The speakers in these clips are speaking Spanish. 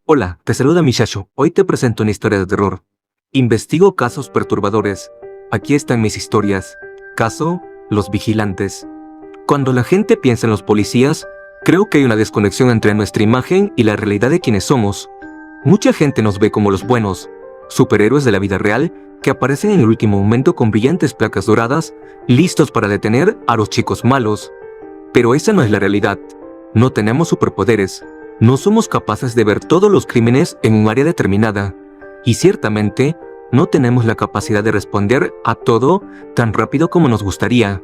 Hola, te saluda Mishacho. Hoy te presento una historia de terror. Investigo casos perturbadores. Aquí están mis historias. Caso: Los Vigilantes. Cuando la gente piensa en los policías, creo que hay una desconexión entre nuestra imagen y la realidad de quienes somos. Mucha gente nos ve como los buenos, superhéroes de la vida real, que aparecen en el último momento con brillantes placas doradas, listos para detener a los chicos malos. Pero esa no es la realidad. No tenemos superpoderes. No somos capaces de ver todos los crímenes en un área determinada, y ciertamente no tenemos la capacidad de responder a todo tan rápido como nos gustaría.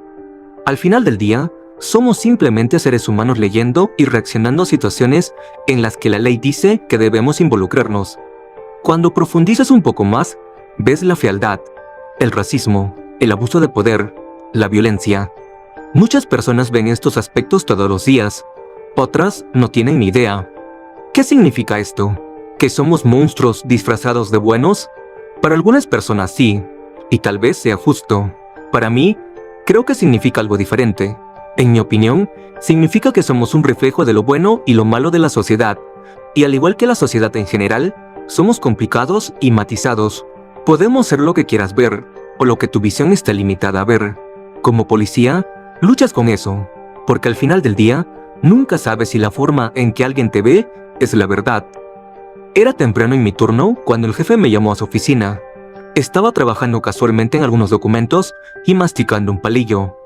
Al final del día, somos simplemente seres humanos leyendo y reaccionando a situaciones en las que la ley dice que debemos involucrarnos. Cuando profundizas un poco más, ves la fealdad, el racismo, el abuso de poder, la violencia. Muchas personas ven estos aspectos todos los días. Otras no tienen ni idea. ¿Qué significa esto? ¿Que somos monstruos disfrazados de buenos? Para algunas personas sí, y tal vez sea justo. Para mí, creo que significa algo diferente. En mi opinión, significa que somos un reflejo de lo bueno y lo malo de la sociedad. Y al igual que la sociedad en general, somos complicados y matizados. Podemos ser lo que quieras ver, o lo que tu visión está limitada a ver. Como policía, luchas con eso, porque al final del día, nunca sabes si la forma en que alguien te ve es la verdad. Era temprano en mi turno cuando el jefe me llamó a su oficina. Estaba trabajando casualmente en algunos documentos y masticando un palillo.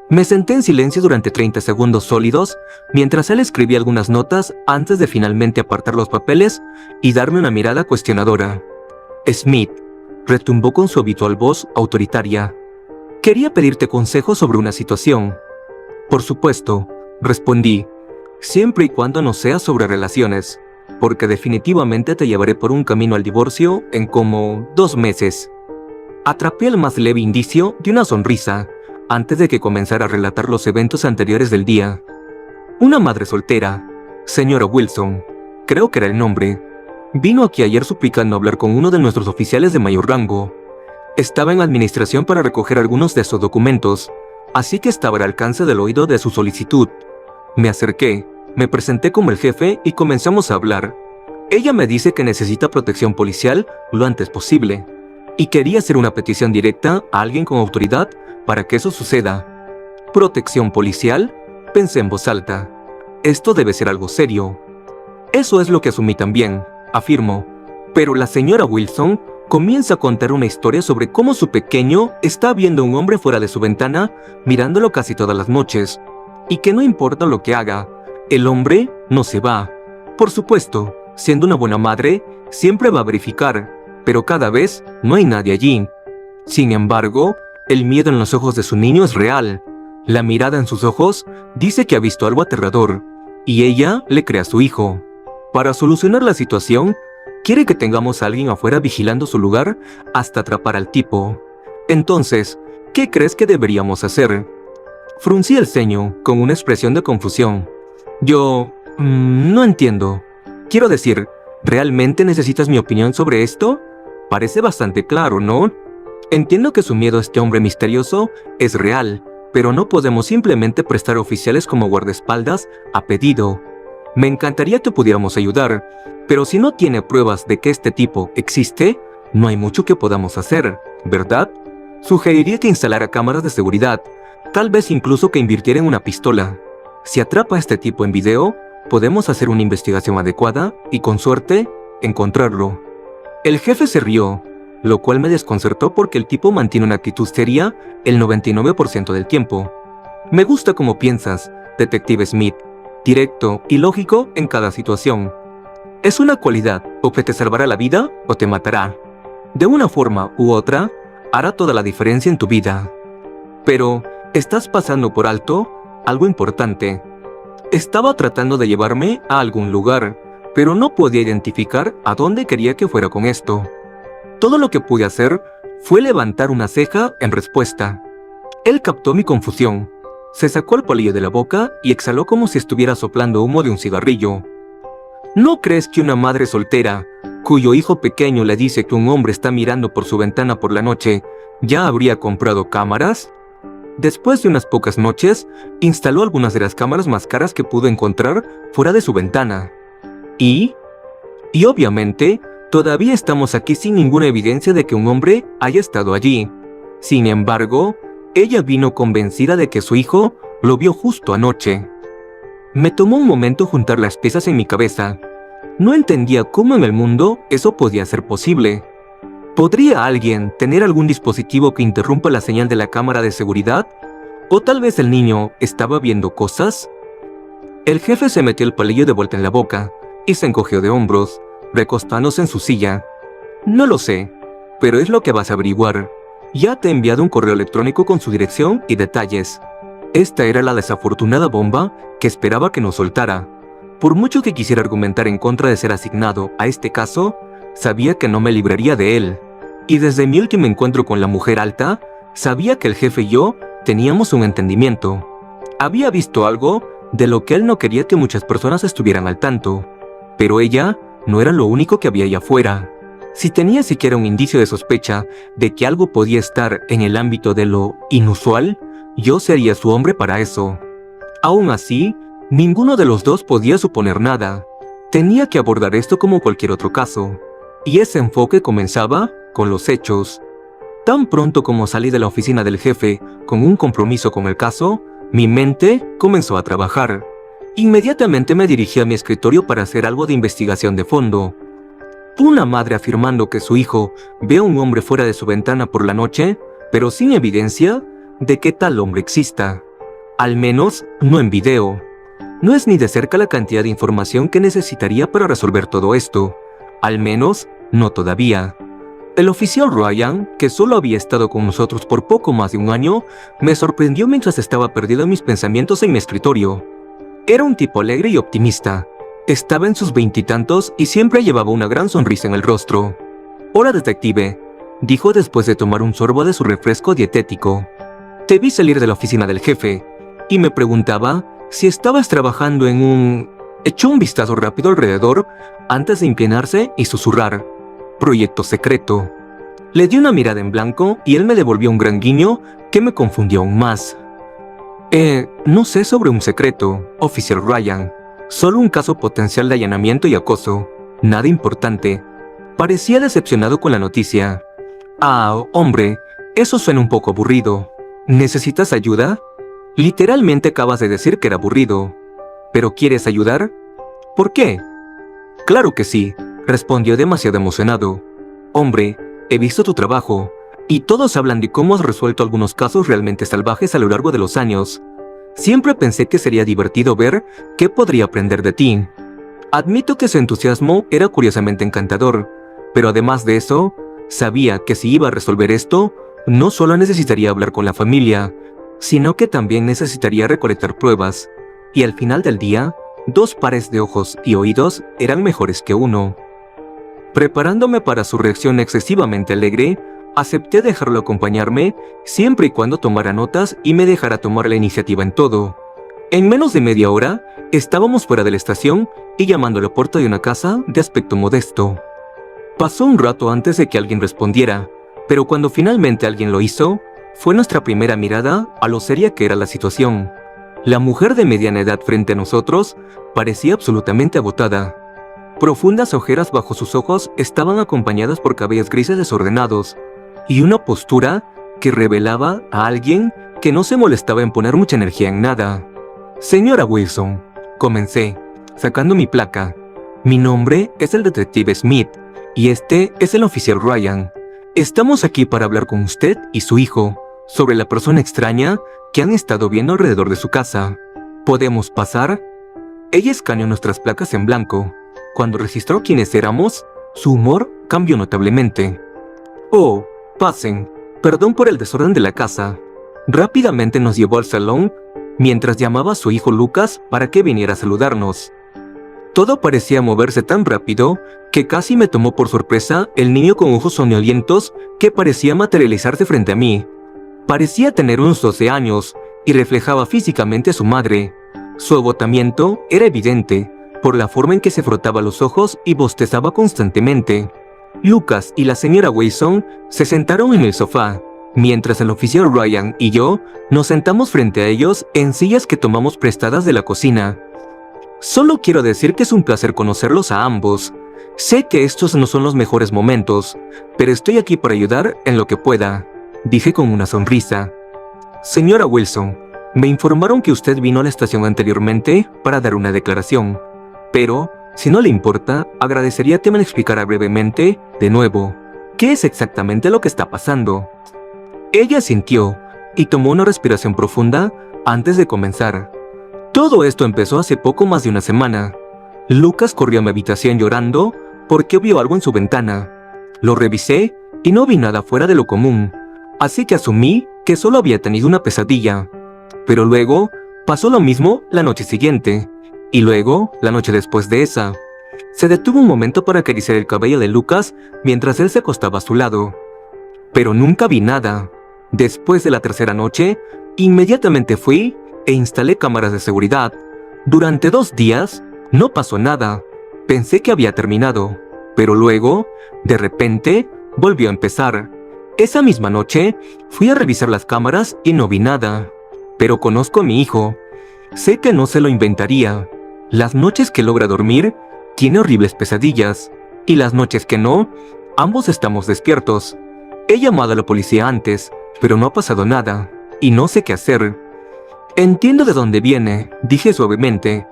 Me senté en silencio durante 30 segundos sólidos mientras él escribía algunas notas antes de finalmente apartar los papeles y darme una mirada cuestionadora. Smith, retumbó con su habitual voz autoritaria. Quería pedirte consejo sobre una situación. Por supuesto, respondí, siempre y cuando no sea sobre relaciones, porque definitivamente te llevaré por un camino al divorcio en como 2 meses. Atrapé el más leve indicio de una sonrisa antes de que comenzara a relatar los eventos anteriores del día. Una madre soltera, señora Wilson, creo que era el nombre, vino aquí ayer suplicando hablar con uno de nuestros oficiales de mayor rango. Estaba en administración para recoger algunos de esos documentos, así que estaba al alcance del oído de su solicitud. Me acerqué, me presenté como el jefe y comenzamos a hablar. Ella me dice que necesita protección policial lo antes posible, y quería hacer una petición directa a alguien con autoridad para que eso suceda. ¿Protección policial? Pensé en voz alta. Esto debe ser algo serio. Eso es lo que asumí también, afirmó. Pero la señora Wilson comienza a contar una historia sobre cómo su pequeño está viendo a un hombre fuera de su ventana, mirándolo casi todas las noches, y que no importa lo que haga, el hombre no se va. Por supuesto, siendo una buena madre, siempre va a verificar, pero cada vez no hay nadie allí. Sin embargo, el miedo en los ojos de su niño es real. La mirada en sus ojos dice que ha visto algo aterrador, y ella le cree a su hijo. Para solucionar la situación, quiere que tengamos a alguien afuera vigilando su lugar hasta atrapar al tipo. Entonces, ¿qué crees que deberíamos hacer? Fruncí el ceño con una expresión de confusión. No entiendo. Quiero decir, ¿realmente necesitas mi opinión sobre esto? Parece bastante claro, ¿no? Entiendo que su miedo a este hombre misterioso es real, pero no podemos simplemente prestar oficiales como guardaespaldas a pedido. Me encantaría que pudiéramos ayudar, pero si no tiene pruebas de que este tipo existe, no hay mucho que podamos hacer, ¿verdad? Sugeriría que instalara cámaras de seguridad, tal vez incluso que invirtiera en una pistola. Si atrapa a este tipo en video, podemos hacer una investigación adecuada y, con suerte, encontrarlo. El jefe se rió, lo cual me desconcertó porque el tipo mantiene una actitud seria el 99% del tiempo. Me gusta cómo piensas, detective Smith, directo y lógico en cada situación. Es una cualidad, o que te salvará la vida o te matará. De una forma u otra, hará toda la diferencia en tu vida. Pero, estás pasando por alto algo importante. Estaba tratando de llevarme a algún lugar, pero no podía identificar a dónde quería que fuera con esto. Todo lo que pude hacer fue levantar una ceja en respuesta. Él captó mi confusión. Se sacó el palillo de la boca y exhaló como si estuviera soplando humo de un cigarrillo. ¿No crees que una madre soltera, cuyo hijo pequeño le dice que un hombre está mirando por su ventana por la noche, ya habría comprado cámaras? Después de unas pocas noches, instaló algunas de las cámaras más caras que pudo encontrar fuera de su ventana. ¿Y? Y obviamente, todavía estamos aquí sin ninguna evidencia de que un hombre haya estado allí. Sin embargo, ella vino convencida de que su hijo lo vio justo anoche. Me tomó un momento juntar las piezas en mi cabeza. No entendía cómo en el mundo eso podía ser posible. ¿Podría alguien tener algún dispositivo que interrumpa la señal de la cámara de seguridad? ¿O tal vez el niño estaba viendo cosas? El jefe se metió el palillo de vuelta en la boca y se encogió de hombros, recostándose en su silla. No lo sé, pero es lo que vas a averiguar. Ya te he enviado un correo electrónico con su dirección y detalles. Esta era la desafortunada bomba que esperaba que nos soltara. Por mucho que quisiera argumentar en contra de ser asignado a este caso, sabía que no me libraría de él. Y desde mi último encuentro con la mujer alta, sabía que el jefe y yo teníamos un entendimiento. Había visto algo de lo que él no quería que muchas personas estuvieran al tanto. Pero ella no era lo único que había allá afuera. Si tenía siquiera un indicio de sospecha de que algo podía estar en el ámbito de lo inusual, yo sería su hombre para eso. Aún así, ninguno de los dos podía suponer nada. Tenía que abordar esto como cualquier otro caso. Y ese enfoque comenzaba con los hechos. Tan pronto como salí de la oficina del jefe con un compromiso con el caso, mi mente comenzó a trabajar. Inmediatamente me dirigí a mi escritorio para hacer algo de investigación de fondo. Una madre afirmando que su hijo ve a un hombre fuera de su ventana por la noche, pero sin evidencia de que tal hombre exista. Al menos no en video. No es ni de cerca la cantidad de información que necesitaría para resolver todo esto. Al menos no todavía. El oficial Ryan, que solo había estado con nosotros por poco más de un año, me sorprendió mientras estaba perdido en mis pensamientos en mi escritorio. Era un tipo alegre y optimista. Estaba en sus veintitantos y siempre llevaba una gran sonrisa en el rostro. «Hola, detective», dijo después de tomar un sorbo de su refresco dietético. «Te vi salir de la oficina del jefe, y me preguntaba si estabas trabajando en un...». Echó un vistazo rápido alrededor antes de inclinarse y susurrar: «Proyecto secreto». Le di una mirada en blanco y él me devolvió un gran guiño que me confundió aún más. No sé sobre un secreto, oficial Ryan. Solo un caso potencial de allanamiento y acoso. Nada importante». Parecía decepcionado con la noticia. «Ah, hombre, eso suena un poco aburrido. ¿Necesitas ayuda? Literalmente acabas de decir que era aburrido. ¿Pero quieres ayudar? ¿Por qué?» «Claro que sí», respondió demasiado emocionado. «Hombre, he visto tu trabajo, y todos hablan de cómo has resuelto algunos casos realmente salvajes a lo largo de los años. Siempre pensé que sería divertido ver qué podría aprender de ti». Admito que su entusiasmo era curiosamente encantador, pero además de eso, sabía que si iba a resolver esto, no solo necesitaría hablar con la familia, sino que también necesitaría recolectar pruebas, y al final del día, 2 pares de ojos y oídos eran mejores que uno. Preparándome para su reacción excesivamente alegre, acepté dejarlo acompañarme siempre y cuando tomara notas y me dejara tomar la iniciativa en todo. En menos de media hora, estábamos fuera de la estación y llamando a la puerta de una casa de aspecto modesto. Pasó un rato antes de que alguien respondiera, pero cuando finalmente alguien lo hizo, fue nuestra primera mirada a lo seria que era la situación. La mujer de mediana edad frente a nosotros parecía absolutamente agotada. Profundas ojeras bajo sus ojos estaban acompañadas por cabellos grises desordenados y una postura que revelaba a alguien que no se molestaba en poner mucha energía en nada. «Señora Wilson», comencé, sacando mi placa. «Mi nombre es el detective Smith y este es el oficial Ryan. Estamos aquí para hablar con usted y su hijo sobre la persona extraña que han estado viendo alrededor de su casa. ¿Podemos pasar?» Ella escaneó nuestras placas en blanco. Cuando registró quiénes éramos, su humor cambió notablemente. «Oh, pasen. Perdón por el desorden de la casa». Rápidamente nos llevó al salón mientras llamaba a su hijo Lucas para que viniera a saludarnos. Todo parecía moverse tan rápido que casi me tomó por sorpresa el niño con ojos soñolientos que parecía materializarse frente a mí. Parecía tener unos 12 años y reflejaba físicamente a su madre. Su agotamiento era evidente por la forma en que se frotaba los ojos y bostezaba constantemente. Lucas y la señora Wilson se sentaron en el sofá, mientras el oficial Ryan y yo nos sentamos frente a ellos en sillas que tomamos prestadas de la cocina. Solo quiero decir que es un placer conocerlos a ambos. Sé que estos no son los mejores momentos, pero estoy aquí para ayudar en lo que pueda, dije con una sonrisa. Señora Wilson, me informaron que usted vino a la estación anteriormente para dar una declaración, pero, si no le importa, agradecería que me lo explicara brevemente, de nuevo, qué es exactamente lo que está pasando. Ella asintió y tomó una respiración profunda antes de comenzar. Todo esto empezó hace poco más de una semana. Lucas corrió a mi habitación llorando porque vio algo en su ventana. Lo revisé y no vi nada fuera de lo común, así que asumí que solo había tenido una pesadilla. Pero luego pasó lo mismo la noche siguiente, y luego la noche después de esa. Se detuvo un momento para acariciar el cabello de Lucas mientras él se acostaba a su lado. Pero nunca vi nada. Después de la tercera noche, inmediatamente fui e instalé cámaras de seguridad. Durante 2 días, no pasó nada. Pensé que había terminado, pero luego, de repente, volvió a empezar. Esa misma noche, fui a revisar las cámaras y no vi nada. Pero conozco a mi hijo. Sé que no se lo inventaría. Las noches que logra dormir, tiene horribles pesadillas. Y las noches que no, ambos estamos despiertos. He llamado a la policía antes, pero no ha pasado nada, y no sé qué hacer. Entiendo de dónde viene, dije suavemente,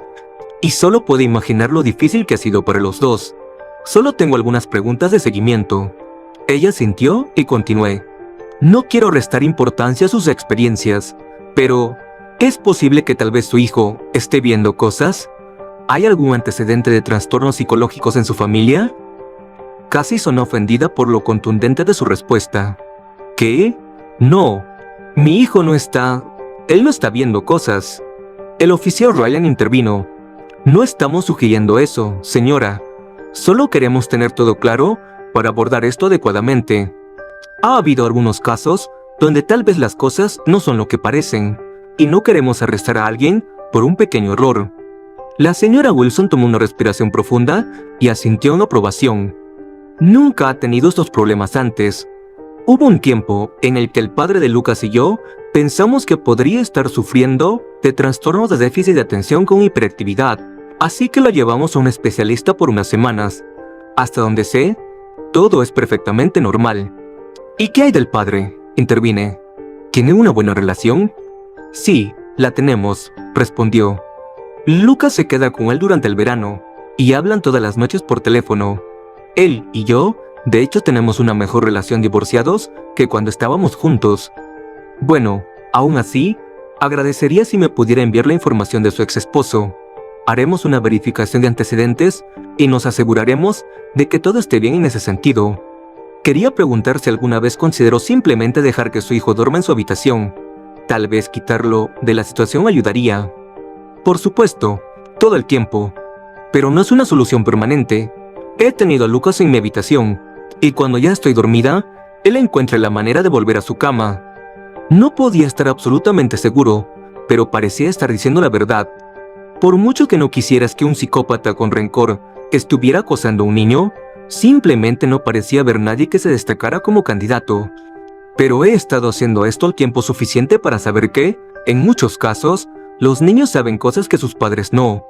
y solo puedo imaginar lo difícil que ha sido para los dos. Solo tengo algunas preguntas de seguimiento. Ella sintió y continué. No quiero restar importancia a sus experiencias, pero ¿es posible que tal vez su hijo esté viendo cosas? ¿Hay algún antecedente de trastornos psicológicos en su familia? Casi sonó ofendida por lo contundente de su respuesta. ¿Qué? No, mi hijo no está... Él no está viendo cosas. El oficial Ryan intervino. No estamos sugiriendo eso, señora. Solo queremos tener todo claro para abordar esto adecuadamente. Ha habido algunos casos donde tal vez las cosas no son lo que parecen, y no queremos arrestar a alguien por un pequeño error. La señora Wilson tomó una respiración profunda y asintió en aprobación. Nunca ha tenido estos problemas antes. Hubo un tiempo en el que el padre de Lucas y yo pensamos que podría estar sufriendo de trastornos de déficit de atención con hiperactividad, así que lo llevamos a un especialista por unas semanas. Hasta donde sé, todo es perfectamente normal. ¿Y qué hay del padre?, intervine. ¿Tiene una buena relación? Sí, la tenemos, respondió. Lucas se queda con él durante el verano, y hablan todas las noches por teléfono. Él y yo, de hecho, tenemos una mejor relación divorciados que cuando estábamos juntos. Bueno, aún así, agradecería si me pudiera enviar la información de su ex esposo. Haremos una verificación de antecedentes y nos aseguraremos de que todo esté bien en ese sentido. Quería preguntar si alguna vez consideró simplemente dejar que su hijo duerma en su habitación. Tal vez quitarlo de la situación ayudaría. Por supuesto, todo el tiempo. Pero no es una solución permanente. He tenido a Lucas en mi habitación, y cuando ya estoy dormida, él encuentra la manera de volver a su cama. No podía estar absolutamente seguro, pero parecía estar diciendo la verdad. Por mucho que no quisieras que un psicópata con rencor estuviera acosando a un niño, simplemente no parecía haber nadie que se destacara como candidato. Pero he estado haciendo esto el tiempo suficiente para saber que, en muchos casos, los niños saben cosas que sus padres no.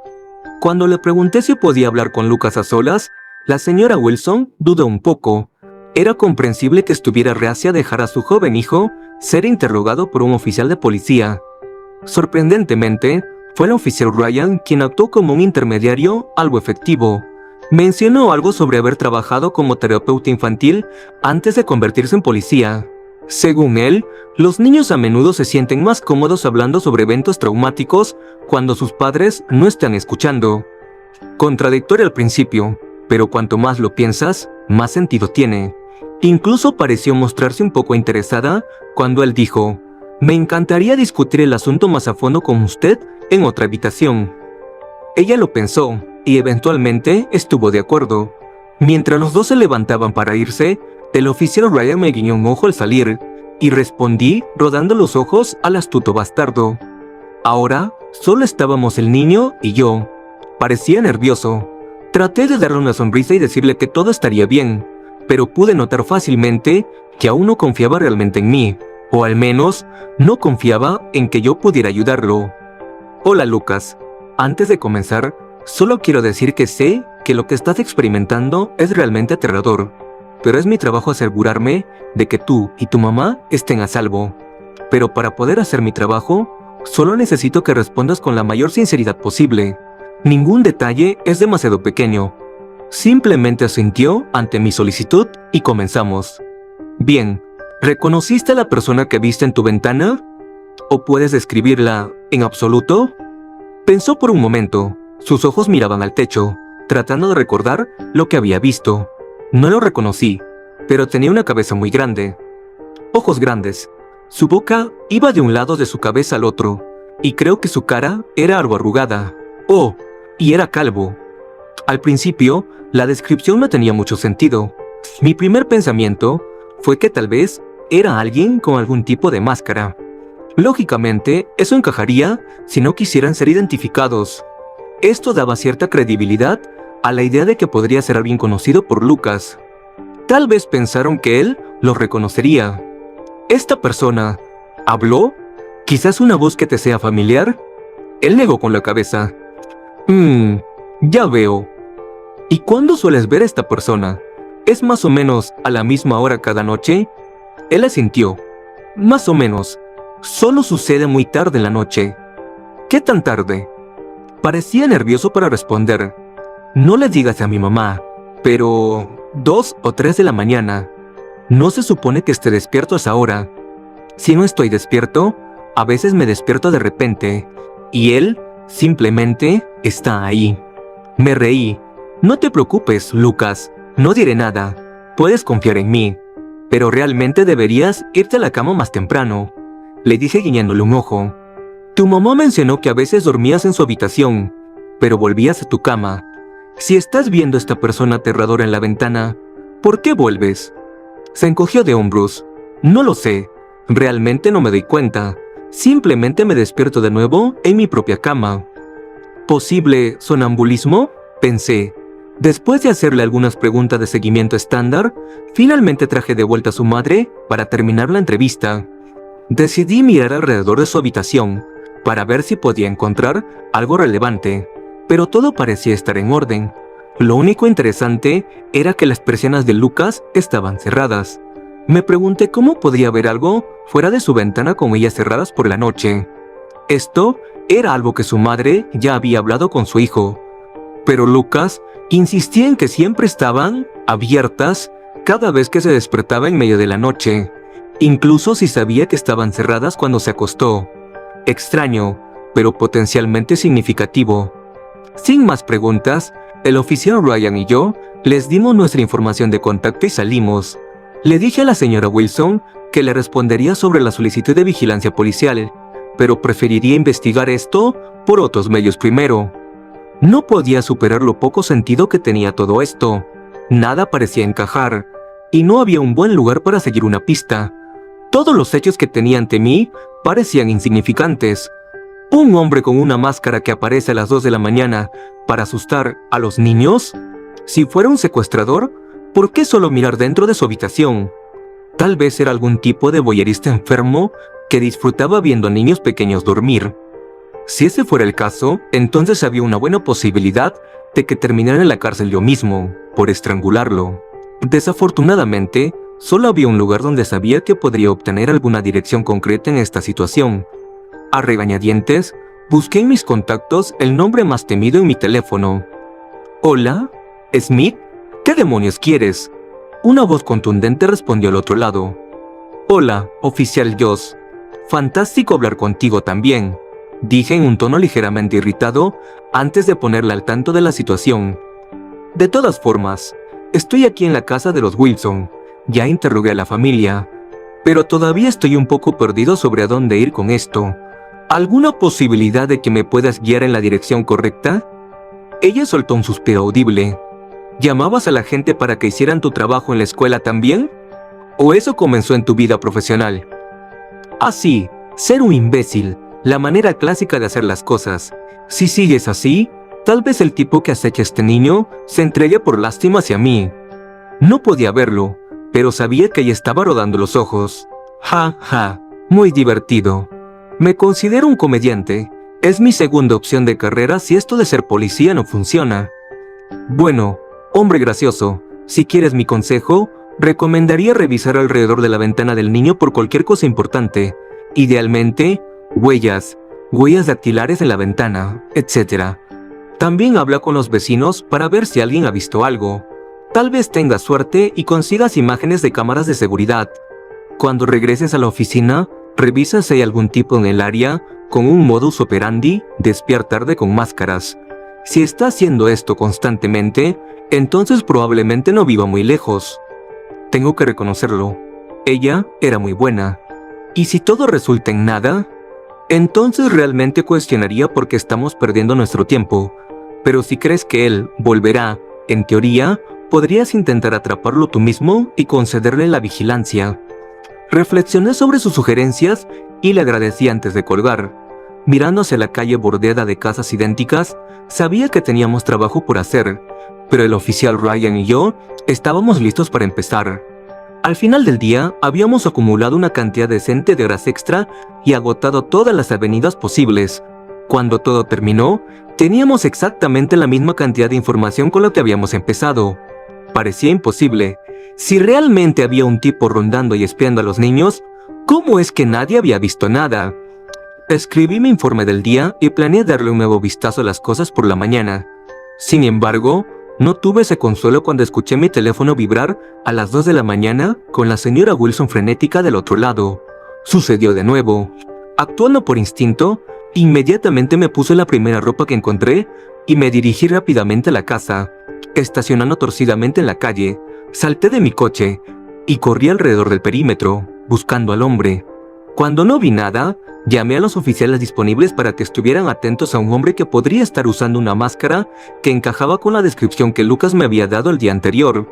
Cuando le pregunté si podía hablar con Lucas a solas, la señora Wilson dudó un poco. Era comprensible que estuviera reacia a dejar a su joven hijo ser interrogado por un oficial de policía. Sorprendentemente, fue el oficial Ryan quien actuó como un intermediario algo efectivo. Mencionó algo sobre haber trabajado como terapeuta infantil antes de convertirse en policía. Según él, los niños a menudo se sienten más cómodos hablando sobre eventos traumáticos cuando sus padres no están escuchando. Contradictorio al principio, pero cuanto más lo piensas, más sentido tiene. Incluso pareció mostrarse un poco interesada cuando él dijo: «Me encantaría discutir el asunto más a fondo con usted en otra habitación». Ella lo pensó y eventualmente estuvo de acuerdo. Mientras los dos se levantaban para irse, el oficial Ryan me guiñó un ojo al salir y respondí rodando los ojos al astuto bastardo. Ahora solo estábamos el niño y yo. Parecía nervioso. Traté de darle una sonrisa y decirle que todo estaría bien, pero pude notar fácilmente que aún no confiaba realmente en mí, o al menos no confiaba en que yo pudiera ayudarlo. «Hola, Lucas. Antes de comenzar, Solo quiero decir que sé que lo que estás experimentando es realmente aterrador, pero es mi trabajo asegurarme de que tú y tu mamá estén a salvo. Pero para poder hacer mi trabajo, solo necesito que respondas con la mayor sinceridad posible. Ningún detalle es demasiado pequeño. Simplemente asintió ante mi solicitud y comenzamos. Bien, ¿reconociste a la persona que viste en tu ventana? ¿O puedes describirla en absoluto? Pensó por un momento. Sus ojos miraban al techo, tratando de recordar lo que había visto. No lo reconocí, pero tenía una cabeza muy grande. Ojos grandes. Su boca iba de un lado de su cabeza al otro, y creo que su cara era algo arrugada. Oh, y era calvo. Al principio, la descripción no tenía mucho sentido. Mi primer pensamiento fue que tal vez era alguien con algún tipo de máscara. Lógicamente, eso encajaría si no quisieran ser identificados. Esto daba cierta credibilidad a la idea de que podría ser alguien conocido por Lucas. Tal vez pensaron que él los reconocería. ¿Esta persona habló? ¿Quizás una voz que te sea familiar? Él negó con la cabeza. Ya veo. ¿Y cuándo sueles ver a esta persona? ¿Es más o menos a la misma hora cada noche? Él asintió. Más o menos. Solo sucede muy tarde en la noche. ¿Qué tan tarde? Parecía nervioso para responder. No le digas a mi mamá, pero 2 o 3 de la mañana. No se supone que esté despierto a esa hora. Si no estoy despierto, a veces me despierto de repente, y él simplemente está ahí. Me reí. No te preocupes, Lucas, no diré nada. Puedes confiar en mí. Pero realmente deberías irte a la cama más temprano, le dije guiñándole un ojo. Tu mamá mencionó que a veces dormías en su habitación, pero volvías a tu cama. Si estás viendo a esta persona aterradora en la ventana, ¿por qué vuelves? Se encogió de hombros. No lo sé. Realmente no me doy cuenta. Simplemente me despierto de nuevo en mi propia cama. ¿Posible sonambulismo? Pensé. Después de hacerle algunas preguntas de seguimiento estándar, finalmente traje de vuelta a su madre para terminar la entrevista. Decidí mirar alrededor de su habitación para ver si podía encontrar algo relevante, pero todo parecía estar en orden. Lo único interesante era que las persianas de Lucas estaban cerradas. Me pregunté cómo podría ver algo fuera de su ventana con ellas cerradas por la noche. Esto era algo que su madre ya había hablado con su hijo, pero Lucas insistía en que siempre estaban abiertas cada vez que se despertaba en medio de la noche, incluso si sabía que estaban cerradas cuando se acostó. Extraño, pero potencialmente significativo. Sin más preguntas, el oficial Ryan y yo les dimos nuestra información de contacto y salimos. Le dije a la señora Wilson que le respondería sobre la solicitud de vigilancia policial, pero preferiría investigar esto por otros medios primero. No podía superar lo poco sentido que tenía todo esto. Nada parecía encajar, y no había un buen lugar para seguir una pista. Todos los hechos que tenía ante mí parecían insignificantes. ¿Un hombre con una máscara que aparece a las 2 de la mañana para asustar a los niños? Si fuera un secuestrador, ¿por qué solo mirar dentro de su habitación? Tal vez era algún tipo de voyerista enfermo que disfrutaba viendo a niños pequeños dormir. Si ese fuera el caso, entonces había una buena posibilidad de que terminara en la cárcel yo mismo, por estrangularlo. Desafortunadamente, solo había un lugar donde sabía que podría obtener alguna dirección concreta en esta situación. A regañadientes, busqué en mis contactos el nombre más temido en mi teléfono. ¿Hola? ¿Smith? ¿Qué demonios quieres? Una voz contundente respondió al otro lado. Hola, oficial Joss. Fantástico hablar contigo también, dije en un tono ligeramente irritado antes de ponerle al tanto de la situación. De todas formas, estoy aquí en la casa de los Wilson. Ya interrogué a la familia, pero todavía estoy un poco perdido sobre a dónde ir con esto. ¿Alguna posibilidad de que me puedas guiar en la dirección correcta? Ella soltó un suspiro audible. ¿Llamabas a la gente para que hicieran tu trabajo en la escuela también? ¿O eso comenzó en tu vida profesional? Ah, sí, ser un imbécil, la manera clásica de hacer las cosas. Si sigues así, tal vez el tipo que acecha a este niño se entregue por lástima hacia mí. No podía verlo, pero sabía que ella estaba rodando los ojos. Ja, ja, muy divertido. Me considero un comediante, Es mi segunda opción de carrera si esto de ser policía no funciona. Bueno, hombre gracioso, si quieres mi consejo, recomendaría revisar alrededor de la ventana del niño por cualquier cosa importante. Idealmente, huellas dactilares en la ventana, etc. También habla con los vecinos para ver si alguien ha visto algo. Tal vez tengas suerte y consigas imágenes de cámaras de seguridad. Cuando regreses a la oficina, revisa si hay algún tipo en el área con un modus operandi de espiar tarde con máscaras. Si está haciendo esto constantemente, entonces probablemente no viva muy lejos. Tengo que reconocerlo, ella era muy buena. Y si todo resulta en nada, entonces realmente cuestionaría por qué estamos perdiendo nuestro tiempo. Pero si crees que él volverá, en teoría, podrías intentar atraparlo tú mismo y concederle la vigilancia. Reflexioné sobre sus sugerencias y le agradecí antes de colgar. Mirando hacia la calle bordeada de casas idénticas, sabía que teníamos trabajo por hacer, pero el oficial Ryan y yo estábamos listos para empezar. Al final del día, habíamos acumulado una cantidad decente de horas extra y agotado todas las avenidas posibles. Cuando todo terminó, teníamos exactamente la misma cantidad de información con la que habíamos empezado. Parecía imposible. Si realmente había un tipo rondando y espiando a los niños, ¿cómo es que nadie había visto nada? Escribí mi informe del día y planeé darle un nuevo vistazo a las cosas por la mañana. Sin embargo, no tuve ese consuelo cuando escuché mi teléfono vibrar a las 2 de la mañana con la señora Wilson frenética del otro lado. Sucedió de nuevo. Actuando por instinto, inmediatamente me puse la primera ropa que encontré y me dirigí rápidamente a la casa. Estacionando torcidamente en la calle, salté de mi coche y corrí alrededor del perímetro, buscando al hombre. Cuando no vi nada, llamé a los oficiales disponibles para que estuvieran atentos a un hombre que podría estar usando una máscara que encajaba con la descripción que Lucas me había dado el día anterior.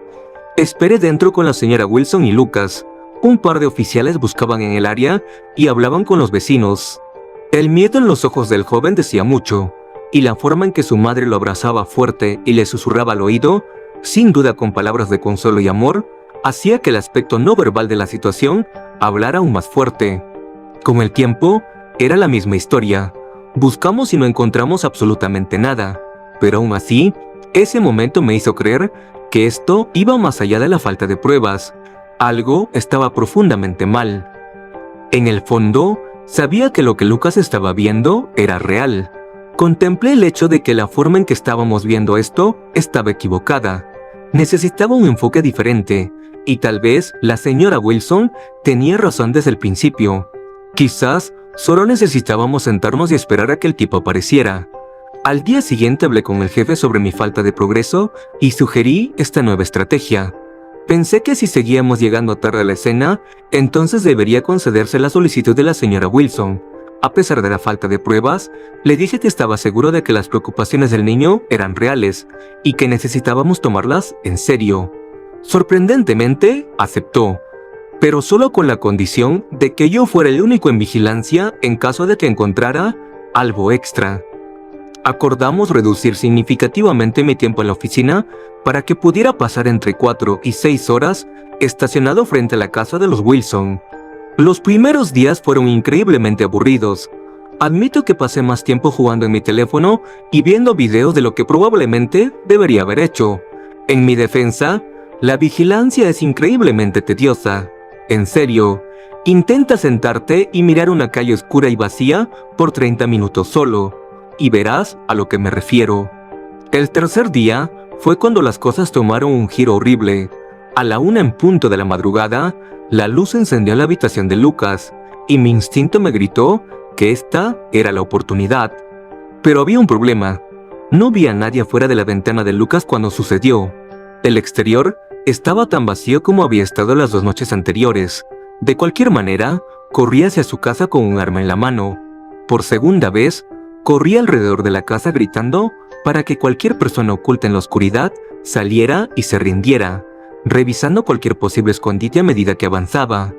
Esperé dentro con la señora Wilson y Lucas. Un par de oficiales buscaban en el área y hablaban con los vecinos. El miedo en los ojos del joven decía mucho, y la forma en que su madre lo abrazaba fuerte y le susurraba al oído, sin duda con palabras de consuelo y amor, hacía que el aspecto no verbal de la situación hablara aún más fuerte. Con el tiempo, era la misma historia. Buscamos y no encontramos absolutamente nada, pero aún así, ese momento me hizo creer que esto iba más allá de la falta de pruebas. Algo estaba profundamente mal. En el fondo, sabía que lo que Lucas estaba viendo era real. Contemplé el hecho de que la forma en que estábamos viendo esto estaba equivocada. Necesitaba un enfoque diferente, y tal vez la señora Wilson tenía razón desde el principio. Quizás solo necesitábamos sentarnos y esperar a que el tipo apareciera. Al día siguiente hablé con el jefe sobre mi falta de progreso y sugerí esta nueva estrategia. Pensé que si seguíamos llegando tarde a la escena, entonces debería concederse la solicitud de la señora Wilson. A pesar de la falta de pruebas, le dije que estaba seguro de que las preocupaciones del niño eran reales y que necesitábamos tomarlas en serio. Sorprendentemente, aceptó, pero solo con la condición de que yo fuera el único en vigilancia en caso de que encontrara algo extra. Acordamos reducir significativamente mi tiempo en la oficina para que pudiera pasar entre 4 y 6 horas estacionado frente a la casa de los Wilson. Los primeros días fueron increíblemente aburridos. Admito que pasé más tiempo jugando en mi teléfono y viendo videos de lo que probablemente debería haber hecho. En mi defensa, la vigilancia es increíblemente tediosa. En serio, intenta sentarte y mirar una calle oscura y vacía por 30 minutos solo, y verás a lo que me refiero. El tercer día fue cuando las cosas tomaron un giro horrible. A la 1 en punto de la madrugada, la luz encendió en la habitación de Lucas, y mi instinto me gritó que esta era la oportunidad. Pero había un problema. No vi a nadie afuera de la ventana de Lucas cuando sucedió. El exterior estaba tan vacío como había estado las 2 noches anteriores. De cualquier manera, corrí hacia su casa con un arma en la mano. Por segunda vez, corrí alrededor de la casa gritando para que cualquier persona oculta en la oscuridad saliera y se rindiera, revisando cualquier posible escondite a medida que avanzaba.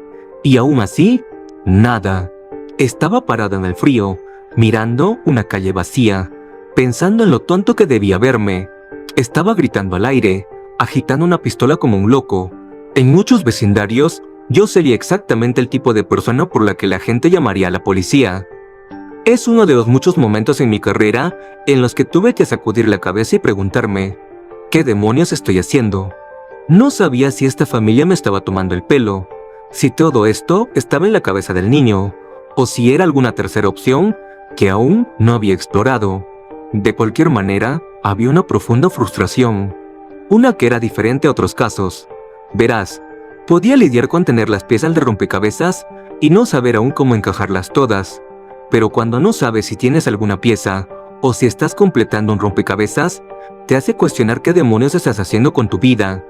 Y aún así, nada. Estaba parado en el frío, mirando una calle vacía, pensando en lo tonto que debía verme. Estaba gritando al aire, agitando una pistola como un loco. En muchos vecindarios, yo sería exactamente el tipo de persona por la que la gente llamaría a la policía. Es uno de los muchos momentos en mi carrera en los que tuve que sacudir la cabeza y preguntarme, ¿qué demonios estoy haciendo? No sabía si esta familia me estaba tomando el pelo, si todo esto estaba en la cabeza del niño, o si era alguna tercera opción que aún no había explorado. De cualquier manera, había una profunda frustración, una que era diferente a otros casos. Verás, podía lidiar con tener las piezas de rompecabezas y no saber aún cómo encajarlas todas, pero cuando no sabes si tienes alguna pieza o si estás completando un rompecabezas, te hace cuestionar qué demonios estás haciendo con tu vida.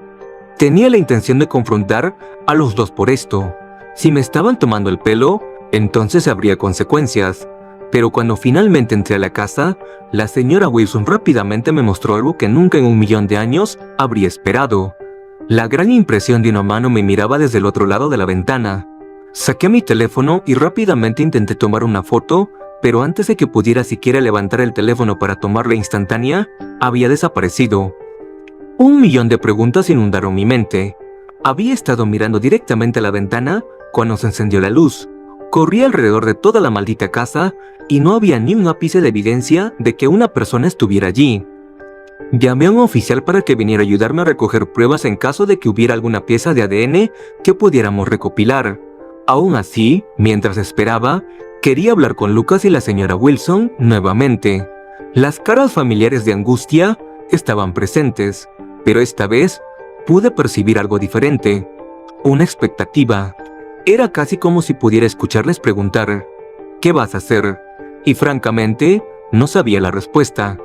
Tenía la intención de confrontar a los dos por esto. Si me estaban tomando el pelo, entonces habría consecuencias. Pero cuando finalmente entré a la casa, la señora Wilson rápidamente me mostró algo que nunca en 1.000.000 de años habría esperado. La gran impresión de una mano me miraba desde el otro lado de la ventana. Saqué mi teléfono y rápidamente intenté tomar una foto, pero antes de que pudiera siquiera levantar el teléfono para tomarla instantánea, había desaparecido. 1.000.000 de preguntas inundaron mi mente. Había estado mirando directamente a la ventana cuando se encendió la luz. Corrí alrededor de toda la maldita casa y no había ni un ápice de evidencia de que una persona estuviera allí. Llamé a un oficial para que viniera a ayudarme a recoger pruebas en caso de que hubiera alguna pieza de ADN que pudiéramos recopilar. Aún así, mientras esperaba, quería hablar con Lucas y la señora Wilson nuevamente. Las caras familiares de angustia estaban presentes, pero esta vez pude percibir algo diferente. Una expectativa. Era casi como si pudiera escucharles preguntar, ¿qué vas a hacer? Y francamente, no sabía la respuesta.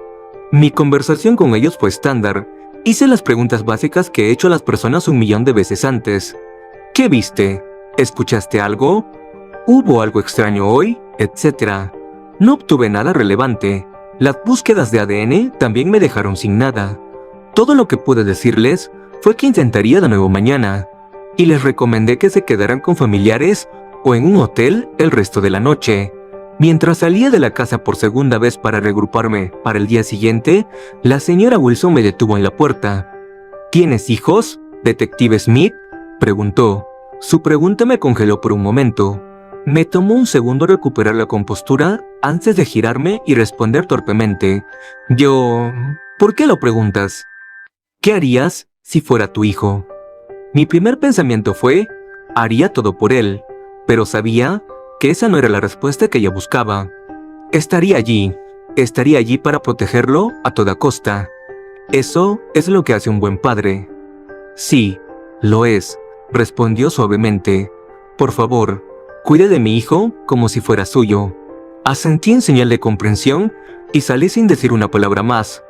Mi conversación con ellos fue estándar. Hice las preguntas básicas que he hecho a las personas 1.000.000 de veces antes. ¿Qué viste? ¿Escuchaste algo? ¿Hubo algo extraño hoy? Etcétera. No obtuve nada relevante. Las búsquedas de ADN también me dejaron sin nada. Todo lo que pude decirles fue que intentaría de nuevo mañana, y les recomendé que se quedaran con familiares o en un hotel el resto de la noche. Mientras salía de la casa por segunda vez para regruparme para el día siguiente, la señora Wilson me detuvo en la puerta. ¿Tienes hijos, detective Smith?, preguntó. Su pregunta me congeló por un momento. Me tomó un segundo recuperar la compostura antes de girarme y responder torpemente. ¿Por qué lo preguntas? ¿Qué harías si fuera tu hijo? Mi primer pensamiento fue, haría todo por él, pero sabía que esa no era la respuesta que ella buscaba. Estaría allí para protegerlo a toda costa. Eso es lo que hace un buen padre. Sí, lo es, respondió suavemente. Por favor, cuide de mi hijo como si fuera suyo. Asentí en señal de comprensión y salí sin decir una palabra más.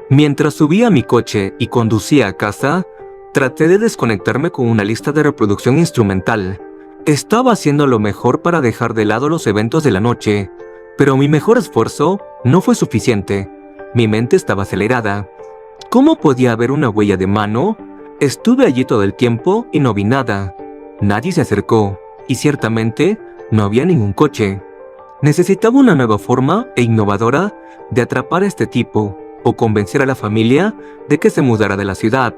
Mientras subía a mi coche y conducía a casa, traté de desconectarme con una lista de reproducción instrumental. Estaba haciendo lo mejor para dejar de lado los eventos de la noche, pero mi mejor esfuerzo no fue suficiente. Mi mente estaba acelerada. ¿Cómo podía haber una huella de mano? Estuve allí todo el tiempo y no vi nada. Nadie se acercó, y ciertamente no había ningún coche. Necesitaba una nueva forma e innovadora de atrapar a este tipo, o convencer a la familia de que se mudara de la ciudad.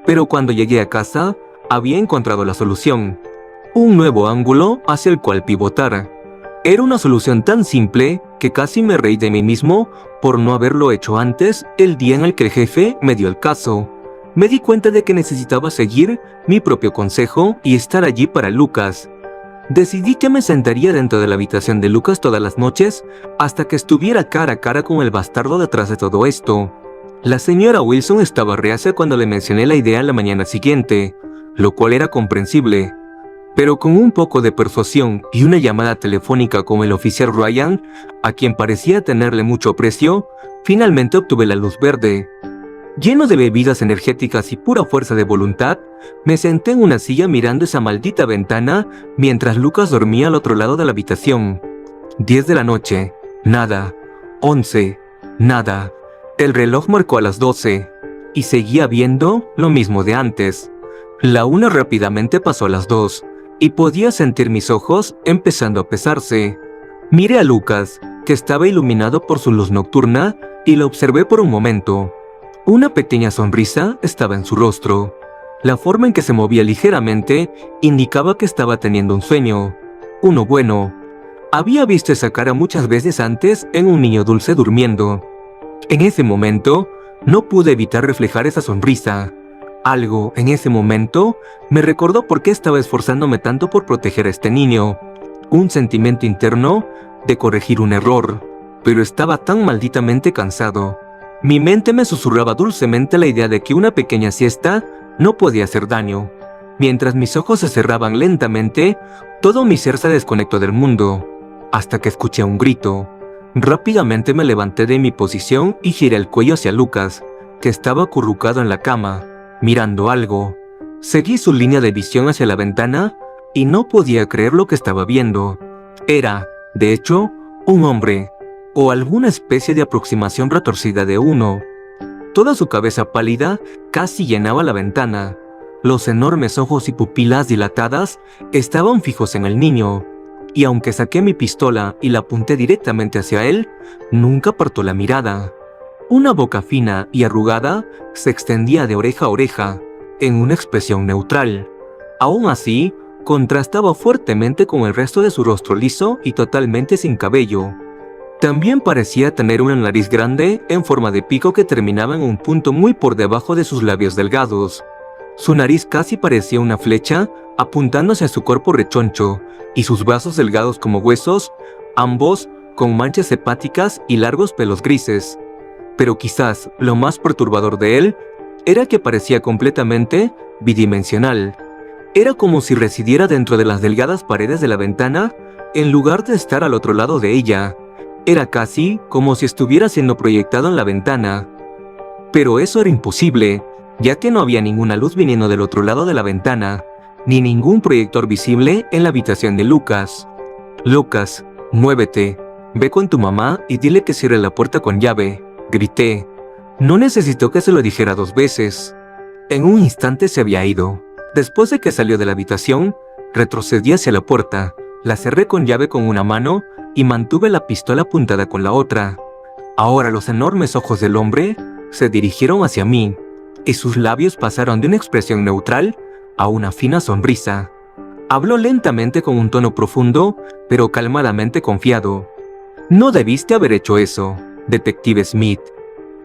Pero cuando llegué a casa, había encontrado la solución. Un nuevo ángulo hacia el cual pivotar. Era una solución tan simple que casi me reí de mí mismo por no haberlo hecho antes el día en el que el jefe me dio el caso. Me di cuenta de que necesitaba seguir mi propio consejo y estar allí para Lucas. Decidí que me sentaría dentro de la habitación de Lucas todas las noches hasta que estuviera cara a cara con el bastardo detrás de todo esto. La señora Wilson estaba reacia cuando le mencioné la idea la mañana siguiente, lo cual era comprensible. Pero con un poco de persuasión y una llamada telefónica con el oficial Ryan, a quien parecía tenerle mucho aprecio, finalmente obtuve la luz verde. Lleno de bebidas energéticas y pura fuerza de voluntad, me senté en una silla mirando esa maldita ventana mientras Lucas dormía al otro lado de la habitación. 10 de la noche, nada. 11, nada. El reloj marcó a las 12, y seguía viendo lo mismo de antes. La 1 rápidamente pasó a las 2, y podía sentir mis ojos empezando a pesarse. Miré a Lucas, que estaba iluminado por su luz nocturna, y lo observé por un momento. Una pequeña sonrisa estaba en su rostro. La forma en que se movía ligeramente indicaba que estaba teniendo un sueño. Uno bueno. Había visto esa cara muchas veces antes en un niño dulce durmiendo. En ese momento, no pude evitar reflejar esa sonrisa. Algo en ese momento me recordó por qué estaba esforzándome tanto por proteger a este niño. Un sentimiento interno de corregir un error, pero estaba tan malditamente cansado. Mi mente me susurraba dulcemente la idea de que una pequeña siesta no podía hacer daño. Mientras mis ojos se cerraban lentamente, todo mi ser se desconectó del mundo, hasta que escuché un grito. Rápidamente me levanté de mi posición y giré el cuello hacia Lucas, que estaba acurrucado en la cama, mirando algo. Seguí su línea de visión hacia la ventana y no podía creer lo que estaba viendo. Era, de hecho, un hombre, o alguna especie de aproximación retorcida de uno. Toda su cabeza pálida casi llenaba la ventana. Los enormes ojos y pupilas dilatadas estaban fijos en el niño, y aunque saqué mi pistola y la apunté directamente hacia él, nunca apartó la mirada. Una boca fina y arrugada se extendía de oreja a oreja, en una expresión neutral. Aún así, contrastaba fuertemente con el resto de su rostro liso y totalmente sin cabello. También parecía tener una nariz grande en forma de pico que terminaba en un punto muy por debajo de sus labios delgados. Su nariz casi parecía una flecha apuntándose a su cuerpo rechoncho y sus brazos delgados como huesos, ambos con manchas hepáticas y largos pelos grises. Pero quizás lo más perturbador de él era que parecía completamente bidimensional. Era como si residiera dentro de las delgadas paredes de la ventana en lugar de estar al otro lado de ella. Era casi como si estuviera siendo proyectado en la ventana. Pero eso era imposible, ya que no había ninguna luz viniendo del otro lado de la ventana, ni ningún proyector visible en la habitación de Lucas. «Lucas, muévete, ve con tu mamá y dile que cierre la puerta con llave», grité. No necesitó que se lo dijera 2 veces. En un instante se había ido. Después de que salió de la habitación, retrocedí hacia la puerta, la cerré con llave con una mano y mantuve la pistola apuntada con la otra. Ahora los enormes ojos del hombre se dirigieron hacia mí, y sus labios pasaron de una expresión neutral a una fina sonrisa. Habló lentamente con un tono profundo, pero calmadamente confiado. «No debiste haber hecho eso, detective Smith.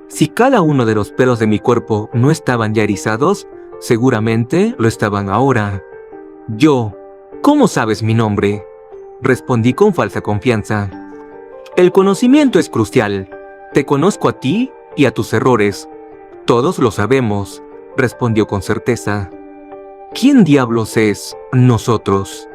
Si cada uno de los pelos de mi cuerpo no estaban ya erizados, seguramente lo estaban ahora». «Yo, ¿cómo sabes mi nombre?», respondí con falsa confianza. «El conocimiento es crucial. Te conozco a ti y a tus errores. Todos lo sabemos», respondió con certeza. «¿Quién diablos es nosotros?»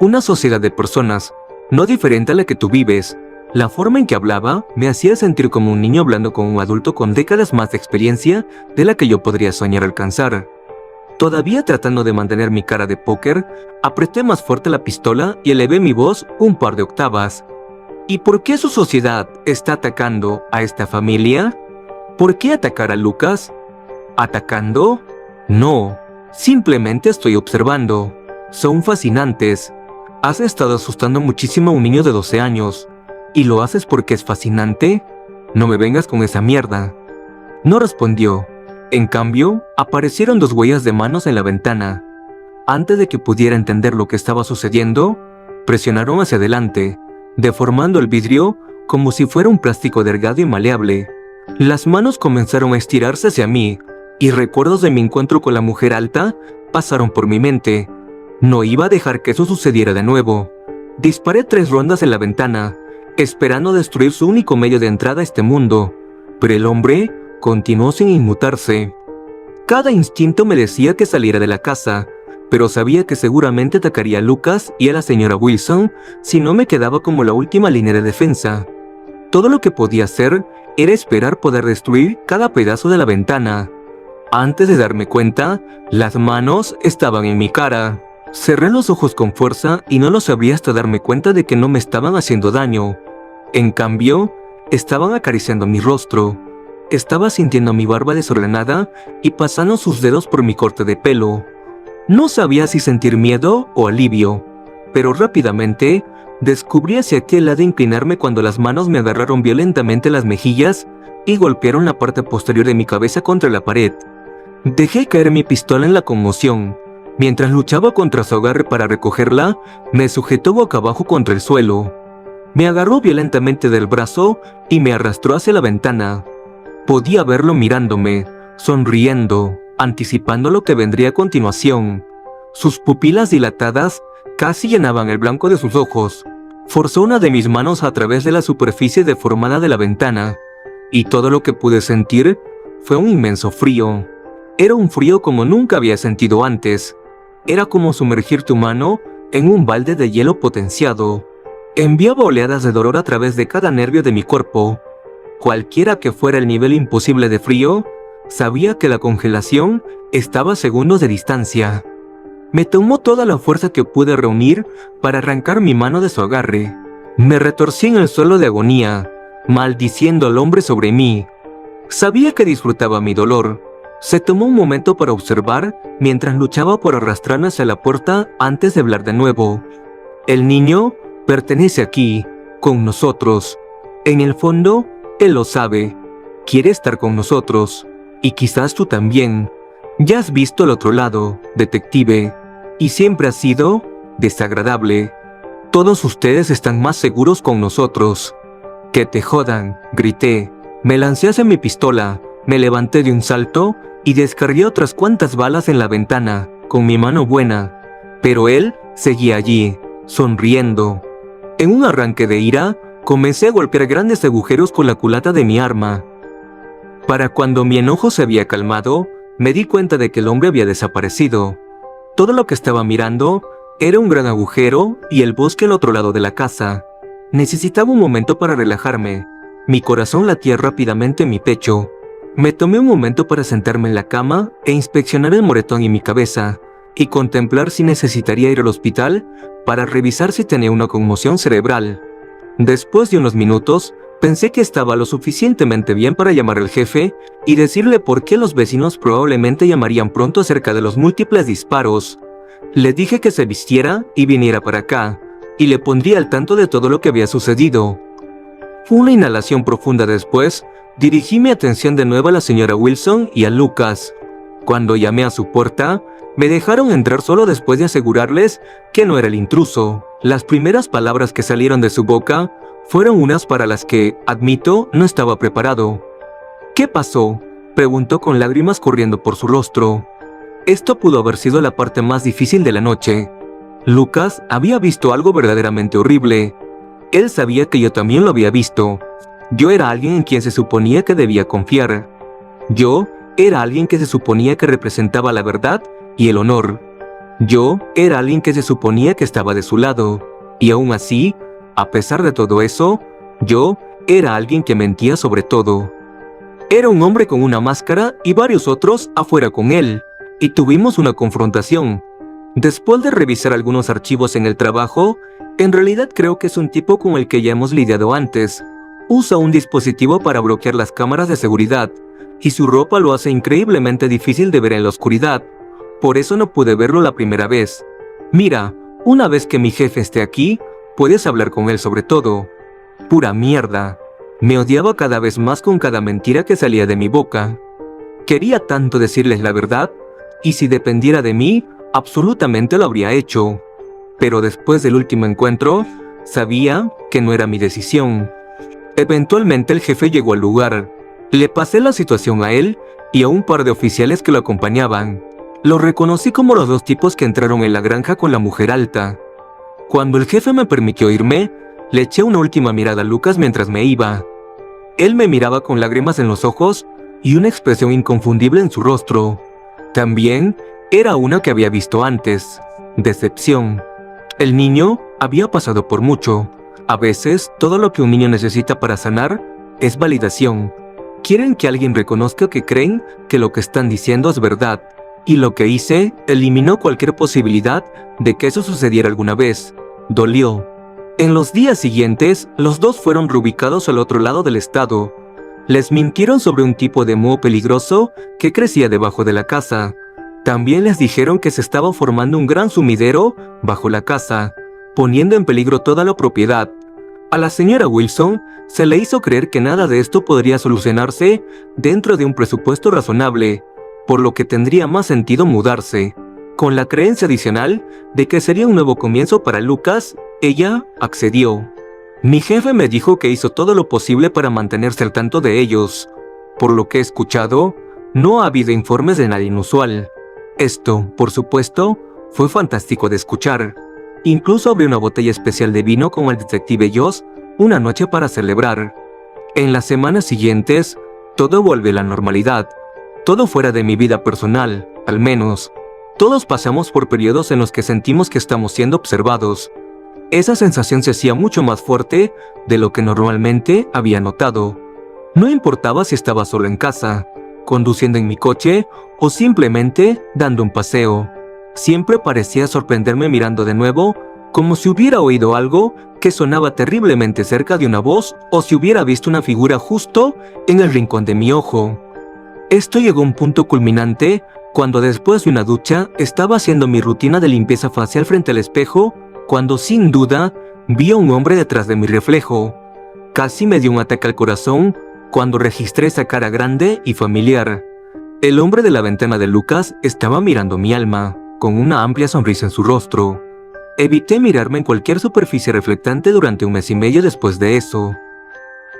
«Una sociedad de personas, no diferente a la que tú vives». La forma en que hablaba me hacía sentir como un niño hablando con un adulto con décadas más de experiencia de la que yo podría soñar alcanzar. Todavía tratando de mantener mi cara de póker, apreté más fuerte la pistola y elevé mi voz un par de octavas. ¿Y por qué su sociedad está atacando a esta familia? ¿Por qué atacar a Lucas? ¿Atacando? No, simplemente estoy observando. Son fascinantes. Has estado asustando muchísimo a un niño de 12 años. ¿Y lo haces porque es fascinante? No me vengas con esa mierda». No respondió. En cambio, aparecieron 2 huellas de manos en la ventana. Antes de que pudiera entender lo que estaba sucediendo, presionaron hacia adelante, deformando el vidrio como si fuera un plástico delgado y maleable. Las manos comenzaron a estirarse hacia mí, y recuerdos de mi encuentro con la mujer alta pasaron por mi mente. No iba a dejar que eso sucediera de nuevo. Disparé 3 rondas en la ventana, esperando destruir su único medio de entrada a este mundo, pero el hombre continuó sin inmutarse. Cada instinto me decía que saliera de la casa, pero sabía que seguramente atacaría a Lucas y a la señora Wilson si no me quedaba como la última línea de defensa. Todo lo que podía hacer era esperar poder destruir cada pedazo de la ventana. Antes de darme cuenta, las manos estaban en mi cara. Cerré los ojos con fuerza y no los abrí hasta darme cuenta de que no me estaban haciendo daño. En cambio, estaban acariciando mi rostro. Estaba sintiendo mi barba desordenada y pasando sus dedos por mi corte de pelo. No sabía si sentir miedo o alivio, pero rápidamente descubrí hacia qué lado inclinarme cuando las manos me agarraron violentamente las mejillas y golpearon la parte posterior de mi cabeza contra la pared. Dejé caer mi pistola en la conmoción, Mientras luchaba contra su agarre para recogerla, me sujetó boca abajo contra el suelo. Me agarró violentamente del brazo y me arrastró hacia la ventana. Podía verlo mirándome, sonriendo, anticipando lo que vendría a continuación. Sus pupilas dilatadas casi llenaban el blanco de sus ojos. Forzó una de mis manos a través de la superficie deformada de la ventana, y todo lo que pude sentir fue un inmenso frío. Era un frío como nunca había sentido antes. Era como sumergir tu mano en un balde de hielo potenciado. Enviaba oleadas de dolor a través de cada nervio de mi cuerpo. Cualquiera que fuera el nivel imposible de frío, sabía que la congelación estaba a segundos de distancia. Me tomó toda la fuerza que pude reunir para arrancar mi mano de su agarre. Me retorcí en el suelo de agonía, maldiciendo al hombre sobre mí. Sabía que disfrutaba mi dolor. Se tomó un momento para observar mientras luchaba por arrastrarme hacia la puerta antes de hablar de nuevo. El niño pertenece aquí, con nosotros. En el fondo, él lo sabe. Quiere estar con nosotros. Y quizás tú también. Ya has visto el otro lado, detective. Y siempre ha sido desagradable. Todos ustedes están más seguros con nosotros. Que te jodan, grité. Me lancé hacia mi pistola, me levanté de un salto y descargué otras cuantas balas en la ventana, con mi mano buena. Pero él seguía allí, sonriendo. En un arranque de ira, comencé a golpear grandes agujeros con la culata de mi arma. Para cuando mi enojo se había calmado, me di cuenta de que el hombre había desaparecido. Todo lo que estaba mirando era un gran agujero y el bosque al otro lado de la casa. Necesitaba un momento para relajarme. Mi corazón latía rápidamente en mi pecho. Me tomé un momento para sentarme en la cama e inspeccionar el moretón en mi cabeza y contemplar si necesitaría ir al hospital para revisar si tenía una conmoción cerebral. Después de unos minutos, pensé que estaba lo suficientemente bien para llamar al jefe y decirle por qué los vecinos probablemente llamarían pronto acerca de los múltiples disparos. Le dije que se vistiera y viniera para acá, y le pondría al tanto de todo lo que había sucedido. Fue una inhalación profunda después, dirigí mi atención de nuevo a la señora Wilson y a Lucas. Cuando llamé a su puerta, me dejaron entrar solo después de asegurarles que no era el intruso. Las primeras palabras que salieron de su boca fueron unas para las que, admito, no estaba preparado. ¿Qué pasó?, preguntó con lágrimas corriendo por su rostro. Esto pudo haber sido la parte más difícil de la noche. Lucas había visto algo verdaderamente horrible. Él sabía que yo también lo había visto. Yo era alguien en quien se suponía que debía confiar. Yo era alguien que se suponía que representaba la verdad y el honor. Yo era alguien que se suponía que estaba de su lado. Y aún así, a pesar de todo eso, yo era alguien que mentía sobre todo. Era un hombre con una máscara y varios otros afuera con él, y tuvimos una confrontación. Después de revisar algunos archivos en el trabajo, en realidad creo que es un tipo con el que ya hemos lidiado antes. Usa un dispositivo para bloquear las cámaras de seguridad, y su ropa lo hace increíblemente difícil de ver en la oscuridad. Por eso no pude verlo la primera vez. Mira, una vez que mi jefe esté aquí, puedes hablar con él sobre todo. Pura mierda. Me odiaba cada vez más con cada mentira que salía de mi boca. Quería tanto decirles la verdad, y si dependiera de mí, absolutamente lo habría hecho. Pero después del último encuentro, sabía que no era mi decisión. Eventualmente el jefe llegó al lugar. Le pasé la situación a él y a un par de oficiales que lo acompañaban. Los reconocí como los dos tipos que entraron en la granja con la mujer alta. Cuando el jefe me permitió irme, le eché una última mirada a Lucas mientras me iba. Él me miraba con lágrimas en los ojos y una expresión inconfundible en su rostro. También era una que había visto antes: decepción. El niño había pasado por mucho. A veces, todo lo que un niño necesita para sanar es validación. Quieren que alguien reconozca que creen que lo que están diciendo es verdad. Y lo que hice eliminó cualquier posibilidad de que eso sucediera alguna vez. Dolió. En los días siguientes, los dos fueron reubicados al otro lado del estado. Les mintieron sobre un tipo de moho peligroso que crecía debajo de la casa. También les dijeron que se estaba formando un gran sumidero bajo la casa, poniendo en peligro toda la propiedad. A la señora Wilson se le hizo creer que nada de esto podría solucionarse dentro de un presupuesto razonable, por lo que tendría más sentido mudarse. Con la creencia adicional de que sería un nuevo comienzo para Lucas, ella accedió. Mi jefe me dijo que hizo todo lo posible para mantenerse al tanto de ellos. Por lo que he escuchado, no ha habido informes de nada inusual. Esto, por supuesto, fue fantástico de escuchar. Incluso abrí una botella especial de vino con el detective Joss una noche para celebrar. En las semanas siguientes, todo vuelve a la normalidad. Todo fuera de mi vida personal, al menos. Todos pasamos por periodos en los que sentimos que estamos siendo observados. Esa sensación se hacía mucho más fuerte de lo que normalmente había notado. No importaba si estaba solo en casa, conduciendo en mi coche o simplemente dando un paseo. Siempre parecía sorprenderme mirando de nuevo, como si hubiera oído algo que sonaba terriblemente cerca de una voz o si hubiera visto una figura justo en el rincón de mi ojo. Esto llegó a un punto culminante cuando después de una ducha estaba haciendo mi rutina de limpieza facial frente al espejo, cuando sin duda vi a un hombre detrás de mi reflejo. Casi me dio un ataque al corazón cuando registré esa cara grande y familiar. El hombre de la ventana de Lucas estaba mirando mi alma, con una amplia sonrisa en su rostro. Evité mirarme en cualquier superficie reflectante durante un mes y medio después de eso.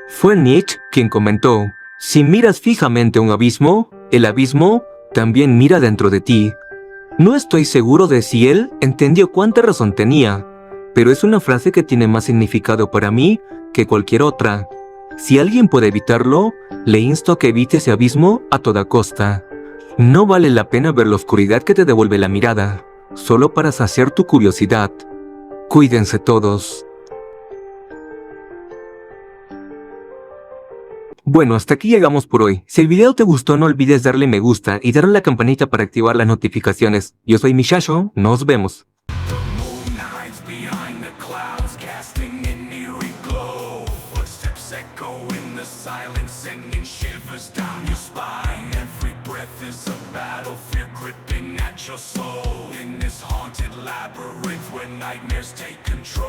Fue Nietzsche quien comentó: si miras fijamente a un abismo, el abismo también mira dentro de ti. No estoy seguro de si él entendió cuánta razón tenía, pero es una frase que tiene más significado para mí que cualquier otra. Si alguien puede evitarlo, le insto a que evite ese abismo a toda costa. No vale la pena ver la oscuridad que te devuelve la mirada, solo para saciar tu curiosidad. Cuídense todos. Bueno, hasta aquí llegamos por hoy. Si el video te gustó, no olvides darle me gusta y darle a la campanita para activar las notificaciones. Yo soy Mishasho, nos vemos. Your soul in this haunted labyrinth where nightmares take control.